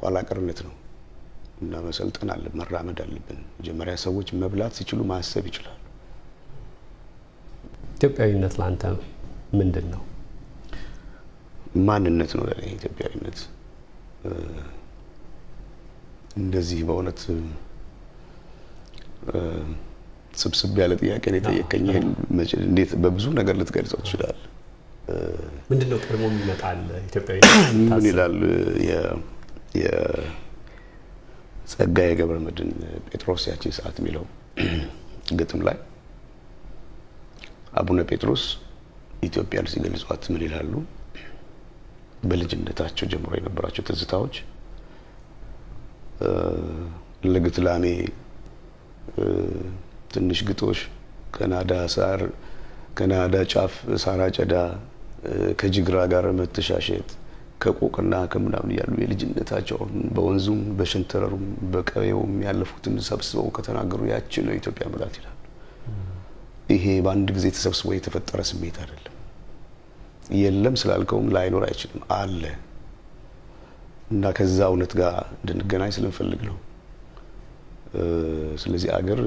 ኋላ ቀርነት ነው እና መሰልጠን አለ መራመድ አለብን። መጀመሪያ ሰዎች መብላት ሲችሉ ማሰብ ይችላሉ። ኢትዮጵያዊነት ላንተ ምንድነው? ማንነት ነው ለኔ ኢትዮጵያዊነት። እንደዚህ በእውነት ስብስብ ያለ ጥያቄ ነው የጠየቀኝ። እንዴት በብዙ ነገር ልትገልጸው ትችላለህ? ምንድነው ቀድሞ የሚመጣል ኢትዮጵያዊነት? ምን ይላል ጸጋዬ ገብረመድህን ጴጥሮስ ያቺ ሰዓት የሚለው ግጥም ላይ አቡነ ጴጥሮስ ኢትዮጵያን ሲገልጿት ምን ይላሉ? በልጅነታቸው ጀምሮ የነበራቸው ትዝታዎች ለግትላሜ ትንሽ ግጦሽ ከናዳ ሳር ከናዳ ጫፍ ሳራ ጨዳ ከጅግራ ጋር መተሻሸት ከቆቅና ከምናምን ያሉ የልጅነታቸው በወንዙም በሸንተረሩም በቀየውም ያለፉትን ሰብስበው ከተናገሩ ያቺ ነው ኢትዮጵያ ማለት ይላል። ይሄ በአንድ ጊዜ ተሰብስቦ የተፈጠረ ስሜት አይደለም። የለም ስላልከውም ላይኖር አይችልም አለ እና ከዛ እውነት ጋር እንድንገናኝ ስለምፈልግ ነው። ስለዚህ አገር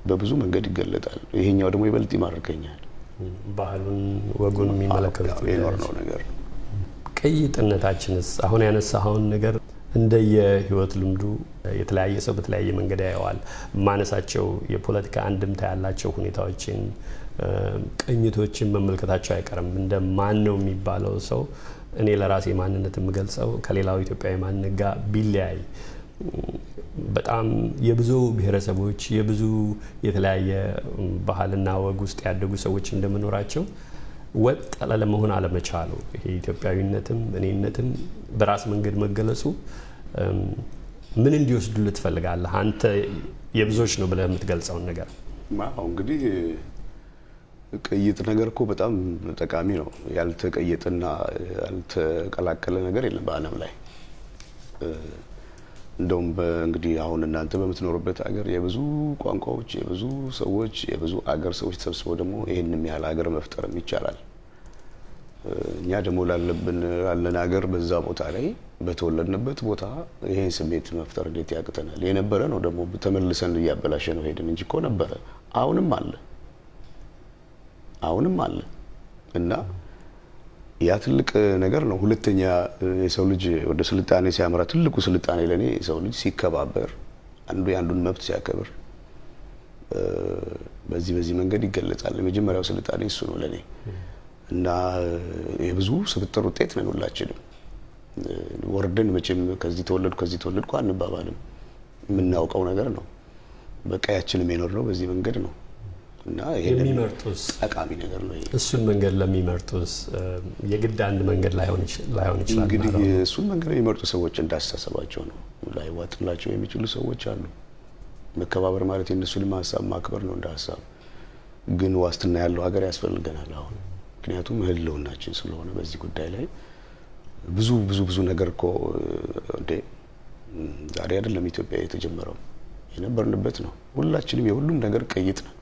በብዙ መንገድ ይገለጣል። ይሄኛው ደግሞ ይበልጥ ይማርከኛል። ባህሉን ወጉን የሚመለከቱት የኖርነው ነገር ነው። ቅይጥነታችንስ አሁን ያነሳኸውን ነገር እንደየህይወት ልምዱ የተለያየ ሰው በተለያየ መንገድ ያየዋል። ማነሳቸው የፖለቲካ አንድምታ ያላቸው ሁኔታዎችን ቅኝቶችን መመልከታቸው አይቀርም። እንደ ማን ነው የሚባለው ሰው እኔ ለራሴ ማንነት የምገልጸው ከሌላው ኢትዮጵያዊ ማንነት ጋር ቢለያይ በጣም የብዙ ብሔረሰቦች የብዙ የተለያየ ባህልና ወግ ውስጥ ያደጉ ሰዎች እንደመኖራቸው ወጥ ለመሆን አለመቻሉ ይሄ ኢትዮጵያዊነትም እኔነትም በራስ መንገድ መገለጹ ምን እንዲወስዱልህ ትፈልጋለህ? አንተ የብዙዎች ነው ብለህ የምትገልጸውን ነገር። ማው እንግዲህ ቅይጥ ነገር እኮ በጣም ጠቃሚ ነው። ያልተቀየጠና ያልተቀላቀለ ነገር የለም በዓለም ላይ። እንደውም እንግዲህ አሁን እናንተ በምትኖሩበት ሀገር የብዙ ቋንቋዎች የብዙ ሰዎች የብዙ አገር ሰዎች ተሰብስበው ደግሞ ይሄንን ያህል ሀገር መፍጠርም ይቻላል። እኛ ደግሞ ላለን ሀገር በዛ ቦታ ላይ በተወለድንበት ቦታ ይሄን ስሜት መፍጠር እንዴት ያቅተናል? የነበረ ነው ደግሞ ተመልሰን እያበላሸ ነው ሄድን እንጂ እኮ ነበረ። አሁንም አለ እና ያ ትልቅ ነገር ነው። ሁለተኛ የሰው ልጅ ወደ ስልጣኔ ሲያመራ ትልቁ ስልጣኔ ለኔ የሰው ልጅ ሲከባበር አንዱ ያንዱን መብት ሲያከብር በዚህ መንገድ ይገለጻል። የመጀመሪያው ስልጣኔ እሱ ነው ለኔ እና የብዙ ስብጥር ውጤት ነው ሁላችንም። ወርደን መቼም ከዚህ ተወለድኩ አንባባልም። የምናውቀው ነገር ነው። በቀያችንም የኖርነው በዚህ መንገድ ነው እና የሚመርጡስ ጠቃሚ ነገር ነው። እሱን መንገድ ለሚመርጡስ የግድ አንድ መንገድ ላይሆን ይችላል። እንግዲህ እሱን መንገድ የሚመርጡ ሰዎች እንዳስተሳሰባቸው ነው። ላይዋጥላቸው የሚችሉ ሰዎች አሉ። መከባበር ማለት የእነሱን ሀሳብ ማክበር ነው እንደ ሀሳብ። ግን ዋስትና ያለው ሀገር ያስፈልገናል አሁን። ምክንያቱም ህልውናችን ስለሆነ በዚህ ጉዳይ ላይ ብዙ ነገር እኮ ዛሬ አይደለም ኢትዮጵያ የተጀመረው የነበርንበት ነው። ሁላችንም የሁሉም ነገር ቅይጥ ነው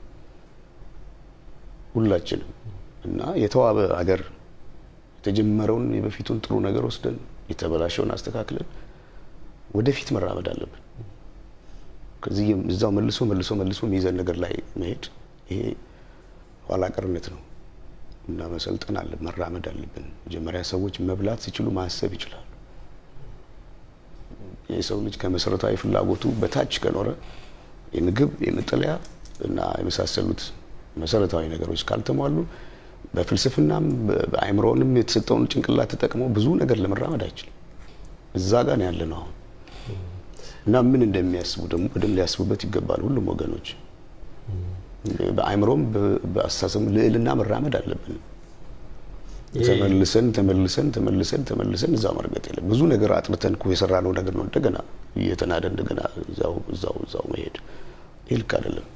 ሁላችንም እና የተዋበ ሀገር የተጀመረውን የበፊቱን ጥሩ ነገር ወስደን የተበላሸውን አስተካክለን ወደፊት መራመድ አለብን። ከዚህ እዛው መልሶ የሚይዘን ነገር ላይ መሄድ ይሄ ኋላ ቀርነት ነው እና መሰልጠን አለ መራመድ አለብን። መጀመሪያ ሰዎች መብላት ሲችሉ ማሰብ ይችላሉ። የሰው ልጅ ከመሰረታዊ ፍላጎቱ በታች ከኖረ የምግብ የመጠለያ እና የመሳሰሉት መሰረታዊ ነገሮች ካልተሟሉ በፍልስፍናም በአይምሮንም የተሰጠውን ጭንቅላት ተጠቅሞ ብዙ ነገር ለመራመድ አይችልም። እዛ ጋር ነው ያለነው አሁን እና ምን እንደሚያስቡ ደግሞ በደንብ ሊያስቡበት ይገባል ሁሉም ወገኖች። በአይምሮም በአስተሳሰብ ልዕልና መራመድ አለብን። ተመልሰን እዛው መርገጥ የለም። ብዙ ነገር አጥርተን እኮ የሰራነው ነገር ነው እንደገና እየተናደ እንደገና እዛው መሄድ ይልክ አይደለም።